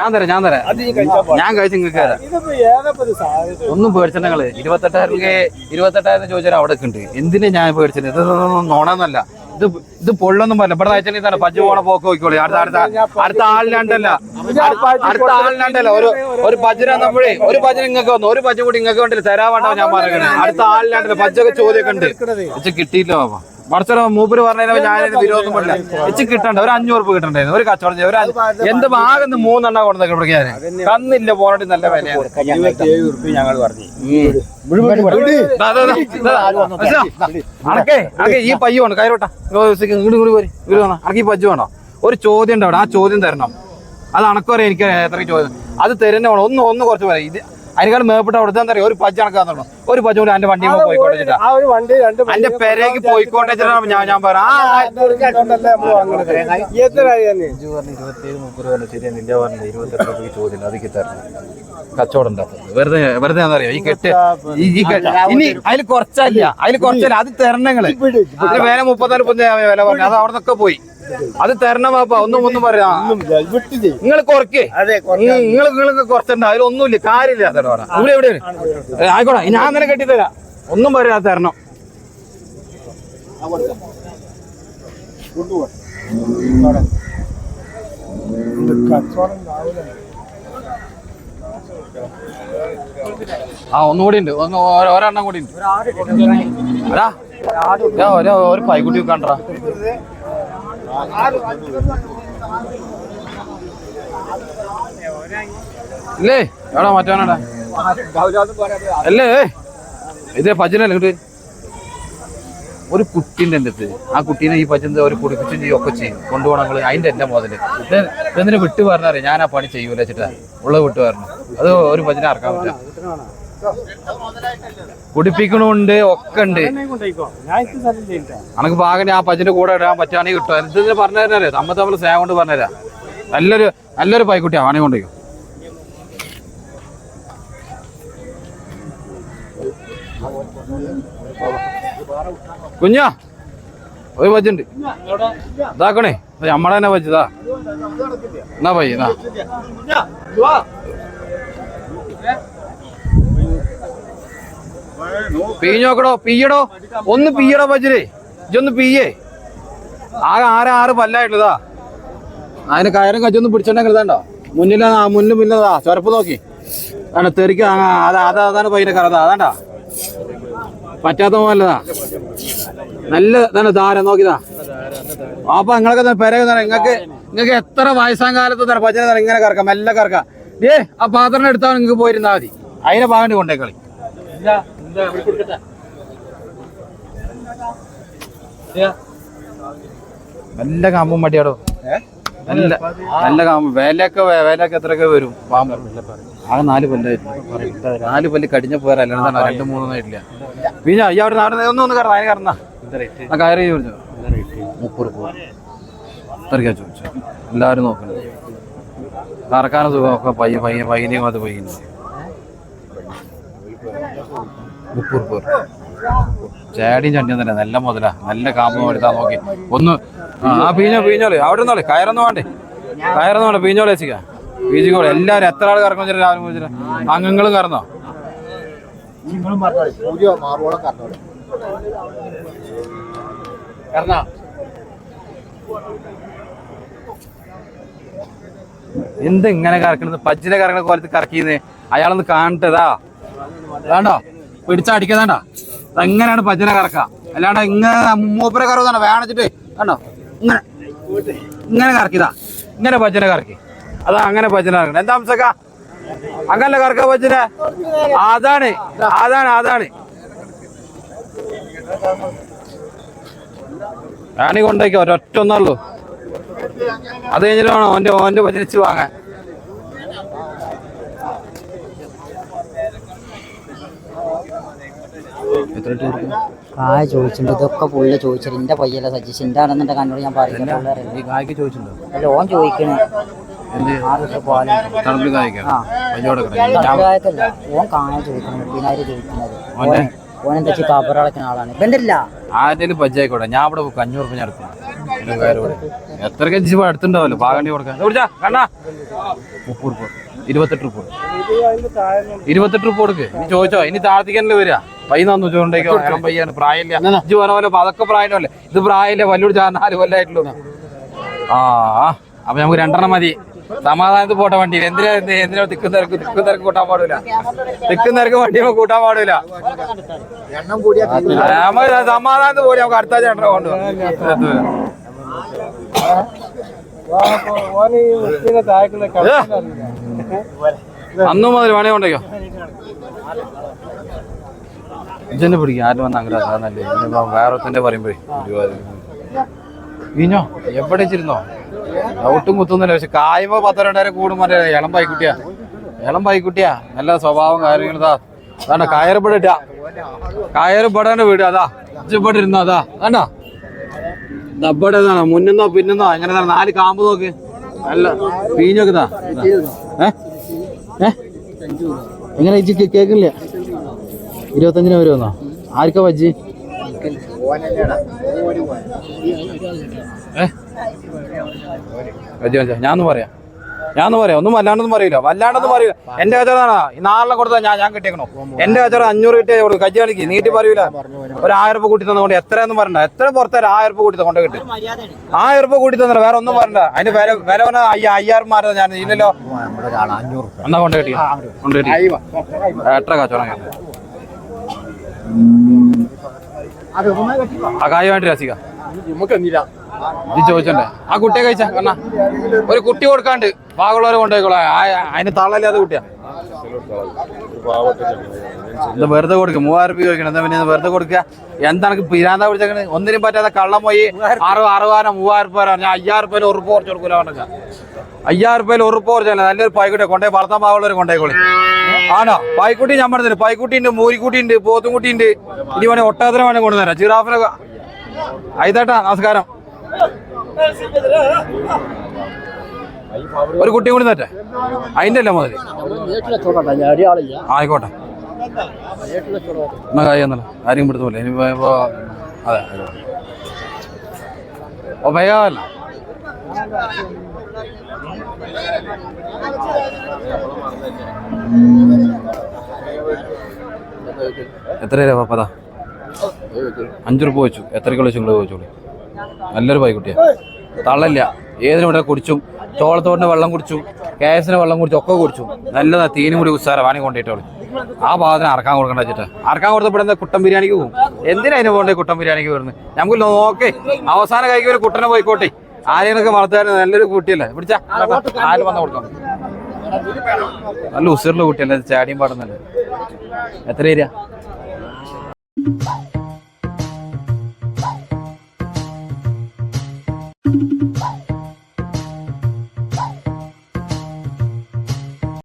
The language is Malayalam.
ഞാൻ തരാം ഞാൻ കഴിച്ച് നിങ്ങൾക്ക് തരാം. ഒന്നും പേടിച്ചിട്ട് നിങ്ങള് 28,000 ചോദിച്ചാൽ അവിടെ ഉണ്ട്. എന്തിനാ ഞാൻ പേടിച്ചത്? ഇതൊന്നും നോണമെന്നല്ല. ഇത് പൊള്ളൊന്നും പറയില്ല. ഇവിടെ അയച്ചാൽ പജ്ജ പോണ പോക്ക് നോക്കിക്കോളി. അടുത്ത ആളിനാണ്ടല്ല ഒരു പജ്ജ തന്നപ്പോഴേ ഒരു പജ്ജ നിങ്ങൾക്ക് വന്നു, ഒരു പജ്ജ കൂടി നിങ്ങൾക്ക് വേണ്ടി തരാൻ വേണ്ട. ഞാൻ പറയുന്നത് അടുത്ത ആളിനാണ്ടല്ല. പജ്ജൊക്കെ ചോദ്യമൊക്കെ ഉണ്ട്. ഇച്ച് കിട്ടിയില്ല ബാബ. മറിച്ചോ മൂപ്പര് പറഞ്ഞ ഞാൻ വിരോധം പറ്റില്ല. ഇച്ച് കിട്ടണ്ട. ഒരു 500 രൂപ കിട്ടണ്ടായിരുന്നു. ഒരു കച്ചവടം എന്ത് ഭാഗത്ത് 3 എണ്ണ കൊടുത്തേക്ക് ഞാൻ കന്നില്ല. പോണി നല്ല വിലയാണ്. ഞങ്ങൾ പറഞ്ഞു അനക്കേ ഈ പയ്യ വേണം. കയറോട്ടാ അനക്ക് ഈ പജ്ജ് വേണോ? ഒരു ചോദ്യം ഉണ്ട് അവിടെ. ആ ചോദ്യം തരണം. അത് അണക്കോരെ എനിക്ക് എത്ര ചോദ്യം അത് തരുന്ന വേണം. ഒന്ന് കുറച്ച് പറയാം. ഇത് അതിനേക്കാൾ മേപ്പെട്ട് അവിടെ എന്താ പറയാ? ഒരു പജ്ജ കണക്കാന്നോ? ഒരു പജ്ജ കൂടി എന്റെ വണ്ടി പോയിക്കോട്ടെ എന്റെ പെരേക്ക് പോയിക്കോട്ടെ ഞാൻ പറയാം. കച്ചവടം ഉണ്ടാക്കും. വെറുതെ എന്താ പറയാ? ഈ കെട്ട് ഇനി അതിൽ കുറച്ചല്ല അത് തരണങ്ങള്. ഇതിന് വേറെ 34 വില പറഞ്ഞു. അത് അവിടെ നിന്നൊക്കെ പോയി. അത് തരണം പാപ്പ. ഒന്നും പറയാ. നിങ്ങൾ കുറക്കേ നിങ്ങൾക്ക് കുറച്ചുണ്ട്. അതിലൊന്നുമില്ല. കാര്യമില്ല. ഇവിടെ എവിടെ ആയിക്കോട്ടെ. ഞാൻ തന്നെ കെട്ടിത്തരാം. ഒന്നും പറയാ. തരണം. ഒന്നുകൂടി ഉണ്ട്. ഒരെണ്ണം കൂടി ഉണ്ട്. ഒരു പൈക്കുട്ടി കണ്ടാ ഇല്ലേ? എടാ മറ്റവനാടാ അല്ലേ? ഇതേ പജ്ജനല്ലേ? ഇങ്ങോട്ട് ഒരു കുട്ടീൻ്റെ എൻ്റെ അടുത്ത്. ആ കുട്ടീനെ ഈ പജ്ജന്ത ഒരു കുടിപ്പിച്ചും ചെയ്യും ഒക്കെ ചെയ്യും. കൊണ്ടുപോകണം. അതിന്റെ എന്റെ മുതല് ഇതെന്തിനെ വിട്ടു പറഞ്ഞറിയാം. ഞാൻ ആ പണി ചെയ്യൂല വെച്ചിട്ടാ ഉള്ളത് വിട്ടു പറഞ്ഞു. അത് ഒരു പജ്ജനെ ഇറക്കാൻ പറ്റില്ല. കുടിപ്പിക്കണുണ്ട് ഒക്കെ ഉണ്ട്. അനക്ക് പാകനെ ആ പജ്ജിന്റെ കൂടെ ഇടാൻ പറ്റുകയാണെങ്കിൽ കിട്ടും. എന്തിന് പറഞ്ഞു തരാറിയോ? തമ്മിൽ സ്നേഹം കൊണ്ട് പറഞ്ഞുതരാം. നല്ലൊരു പൈക്കുട്ടിയാ. ആണെ കൊണ്ടേക്കോ. കുഞ്ഞാ ഒരു പജ്ജുണ്ട്. ഇതാക്കണേ. നമ്മടെ തന്നെ പജ്ജതാ. എന്നാ പയ്യ എന്നാ പീഞ്ഞോക്കടോ. പീയടോ. ഒന്ന് പീയടോ പജ്ജരേ. ഇജൊന്ന് പീയേ. ആകെ 6 പല്ലായിട്ടുള്ളതാ. അതിന് കയറും കച്ചൊന്നും പിടിച്ചിട്ടുണ്ടെങ്കിൽ ഇതാണ്ടോ മുന്നിൽ പിന്നതാ ചുരപ്പ് നോക്കി തെറിക്ക. അതാണ് പയ്യന്റെ കറ. അതാണ്ടാ പറ്റാത്ത പോലതാ. നല്ല തന്നെ ധാരം നോക്കിതാ. അപ്പൊ നിങ്ങളൊക്കെ പെരക നിങ്ങൾക്ക് എത്ര വയസ്സാം കാലത്ത് തന്നെ പച്ചനെ ഇങ്ങനെ കറക്കാം. മെല്ലെ കറക്കാം. ആ പാത്രം എടുത്താൽ നിങ്ങൾക്ക് പോയിരുന്നാ മതി. അതിനെ പാകണ്ടി കൊണ്ടേക്കളി. നല്ല കാമ്പും മടിയാടോ. നല്ല കാമ്പ്. വേലയൊക്കെ എത്രയൊക്കെ വരും? പാമ്പ് ആകെ 4 പല്ലായിരുന്നു. 4 പല്ല് കടിഞ്ഞ പോരാ. അല്ലാണ്ട് 2-3 ഇല്ല. പിന്നെ ഈ അവിടെ ഒന്ന് കറന്ന അതിന് കറന്നാ ആ കയറി ചോദിച്ചോ. 30 രൂപ ഇത്രയ്ക്കാ ചോദിച്ചോ. എല്ലാവരും നോക്കുന്നത് കറക്കാനും സുഖമൊക്കെ പയ്യനെയും അത് പയ്യനും 30 രൂപ. ചേടിയും ചണ്ടിയും തന്നെ നല്ല മുതലാ. നല്ല കാമ്പ് എടുത്താ നോക്കി ഒന്ന്. ആ പീഞ്ഞോളി. അവിടെ നിന്നോളി. കയറൊന്നും വേണ്ടേ? പീഞ്ഞോളി വെച്ചിക്കാ. പീജിക്കോളി. എല്ലാവരും എത്ര ആൾ കറക്കം വെച്ചിട്ട് രാവിലെ വെച്ചിട്ട് അംഗങ്ങളും കറന്നോ? എന്ത് ഇങ്ങനെ കറക്കണത്? പജ്ജിനെ കറക്കണ കോലത്ത് കറക്കിന്ന് അയാളൊന്ന് കാണട്ടതാ. വേണ്ടോ? പിടിച്ചടിക്കതാണ്ടാ. എങ്ങനെയാണ് പജ്ജിനെ കറക്കുക? അല്ലാണ്ട് ഇങ്ങനെ മൂപ്പരെ കറവുതാണ് വേണിച്ചിട്ട് കണ്ടോ? ഇങ്ങനെ കറക്കിതാ. ഇങ്ങനെ പജ്ജിനെ കറക്കി. അതാ അങ്ങനെ പജ്ജിനെ കറക്കണം. എന്താ അംസക്ക? അങ്ങനെ കറക്ക പജ്ജിനെ. അതാണ് ഞാനീ കൊണ്ടേക്കോ. ഒരൊറ്റ ഒന്നുള്ളൂ. അത് കഴിഞ്ഞിട്ട് വേണം ഓന്റെ പച്ചരിച്ച് വാങ്ങാൻ. കായ ചോദിച്ചിട്ടുണ്ട്. ഇതൊക്കെ പുള്ളി ചോദിച്ചിട്ട് എന്റെ പയ്യല്ല സജീഷ് എന്റെ ആണെന്നുണ്ടെ കണ്ടോട് ഞാൻ പറയുന്നത്. അല്ല ഓൻ ചോദിക്കണേ. ഓൻ കായ ചോദിക്കണം. 30,000 ചോദിക്കുന്നത്. ഓനെന്താ കബറളക്കുന്ന ആളാണ്. ഇപ്പൊ എന്തല്ല ആരുടെ പജ്ജായിക്കോട്ടെ. ഞാൻ ഇവിടെ 500 രൂപ ഞാൻ എടുക്കും. എത്ര കഞ്ചി അടുത്തുണ്ടാവല്ലോ പാകണ്ടി കൊടുക്കാൻ കുടിച്ചാ കണ്ണാ 30 രൂപ 28 രൂപ 28 രൂപ കൊടുക്ക് ഇനി ചോദിച്ചോ ഇനി താഴത്തേക്കല്ലേ വരിക പൈ തന്നു ചോണ്ടേക്കോ ഇളം പയ്യാണ് പ്രായമില്ല ഇജ്ജ് പറഞ്ഞ പോലെ അതൊക്കെ പ്രായമല്ലേ ഇത് പ്രായമില്ല വല്ലൂർ 4 കൊല്ലായിട്ടുള്ളൂ ആ അപ്പൊ നമുക്ക് 2 മതി സമാധാനത്തിൽ പോട്ടെ വണ്ടിയിൽ എന്തിനാ തിക്കും തിരക്ക് കൂട്ടാൻ പാടില്ല തിക്കും തിരക്ക് വണ്ടി കൂട്ടാൻ പാടില്ല സമാധാനത്തിൽ പോലും നമുക്ക് അടുത്ത 2 കൊണ്ടുപോകാം അന്നു മുതൽ വേണേ കൊണ്ടേക്കോ ഇജന്നെ പിടിക്കും ആരും വന്ന് അങ്ങനെ നല്ലേ വേറെ പറയുമ്പോഴേ ഇഞ്ഞോ എവിടെ വെച്ചിരുന്നോ ഒട്ടും കുത്തുന്നില്ല പക്ഷെ കായ്മ 10-2000 കൂടുമ്പോ ഇളം പൈക്കുട്ടിയാ നല്ല സ്വഭാവം കാര്യങ്ങളതാ അതാ കയറിപ്പെടേണ്ട വീട് അതാ ഇച്ചിപ്പെട്ട് ഇരുന്നോ അതാ കണ്ടോ ദബ്ബടേതാണോ മുന്നിന്നോ പിന്നിന്നോ എങ്ങനെ 4 കാമ്പ് നോക്ക് നല്ല പീഞ്ഞോക്കുതാ എങ്ങനെ കേക്കില്ല 25 വരുമെന്നോ ആർക്കാ വജ്ജി ഞാനൊന്നും പറയാം ഒന്നും വല്ലാണ്ടൊന്നും പറയില്ല എന്റെ കച്ചവടമാണ് നാളെ കൊടുത്താൽ ഞാൻ കിട്ടിയേക്കണോ എന്റെ കച്ചവടം 500 കിട്ടിയ കജ്ജി കാണിക്ക് നീട്ടി പറയൂല ഒരു 1000 രൂപ കൂട്ടി തന്നുകൊണ്ട് എത്രയൊന്നും പറയണ്ട എത്ര പുറത്തേരം 1000 രൂപ കൂട്ടി കൊണ്ട് കിട്ടി 1000 രൂപ കൂട്ടി തന്നില്ല വേറെ ഒന്നും പറയണ്ട അതിന്റെ വില പറഞ്ഞ 5000 മാറുന്നത് ഞാൻ ഇല്ലല്ലോ എന്നാ കൊണ്ട് കിട്ടി എത്ര കച്ചവടം ആ കായ് വേണ്ടി രസിക്ക ഇത് ചോദിച്ചോണ്ടേ ആ കുട്ടിയെ കഴിച്ചാ കാരണം ഒരു കുട്ടി കൊടുക്കാണ്ട് പാകുള്ളവരെ കൊണ്ടുപോയിക്കോളാം അതിന് തള്ളല്ലാതെ കുട്ടിയാ ഇത് വെറുതെ കൊടുക്കുക 3000 രൂപ ചോദിക്കണം എന്താ പിന്നെ വെറുതെ കൊടുക്കുക എന്താണ് പിരാന്ത പിടിച്ചേക്കണ് ഒന്നിനും പറ്റാതെ കള്ളം പോയി 60,000 3000 രൂപ ഞാൻ 5000 രൂപയിൽ ഉറപ്പ് കുറച്ച് കൊടുക്കൂല പറഞ്ഞ 5000 രൂപയിൽ ഉറപ്പ് കുറച്ചല്ല നല്ലൊരു പായ്ക്കുട്ടിയെ കൊണ്ടേ വളർത്താൻ പാകുള്ളവരെ കൊണ്ടേക്കോളി ആണോ പായ്ക്കുട്ടി ഞാൻ പറഞ്ഞില്ല പായ്ക്കുട്ടി ഉണ്ട് മൂരിക്കുട്ടി ഉണ്ട് പോത്തുംകുട്ടി ഉണ്ട് ഇനി വേണേ ഒട്ടകത്തിനെ വേണേ കൊണ്ടുതരാം ജിറാഫിനെ ആയിത്താട്ടാ നമസ്കാരം ഒരു കുട്ടിയും കൂടി തട്ടെ അതിന്റെ അല്ല മുതൽ ആയിക്കോട്ടെ എന്നാ കാര്യന്നല്ലോ ആരും പിടുത്തമില്ല ഇനി അതെ ഓ ഭയല്ല എത്ര രൂപ പതാ 5 രൂപ വെച്ചു എത്രയ്ക്കുള്ള നിങ്ങൾ ചോദിച്ചോളൂ നല്ലൊരു പായ്ക്കുട്ടിയാ തള്ളല്ല ഏതിനും ഇവിടെ കുടിച്ചും ചോളത്തോടിന്റെ വെള്ളം കുടിച്ചു കേസിന് വെള്ളം കുടിച്ചു ഒക്കെ കുടിച്ചു നല്ലതാ തീനും കൂടി ഉത്സാര വാണി കൊണ്ടിട്ടോളൂ ആ ഭാഗത്തിന് അറക്കാൻ കൊടുക്കണ്ട വെച്ചിട്ട് അറക്കാൻ കൊടുത്തപ്പെടുന്ന കുട്ടൻ ബിരിയാണിക്ക് പോകും എന്തിനാ അതിന് പോകണ്ടേ കുട്ടൻ ബിരിയാണിക്ക് വരുന്നത് നമുക്ക് നോക്കേ അവസാന കൈക്ക് ഒരു കുട്ടനെ പോയിക്കോട്ടെ ആരെയൊക്കെ വളർത്താൻ നല്ലൊരു കുട്ടിയല്ലേ പിടിച്ചാ ആര് വന്ന കൊടുക്കാം നല്ല ഉസിറുള്ള കുട്ടിയല്ലേ ചാടിയും പാടുന്നല്ലേ എത്ര ഏരിയ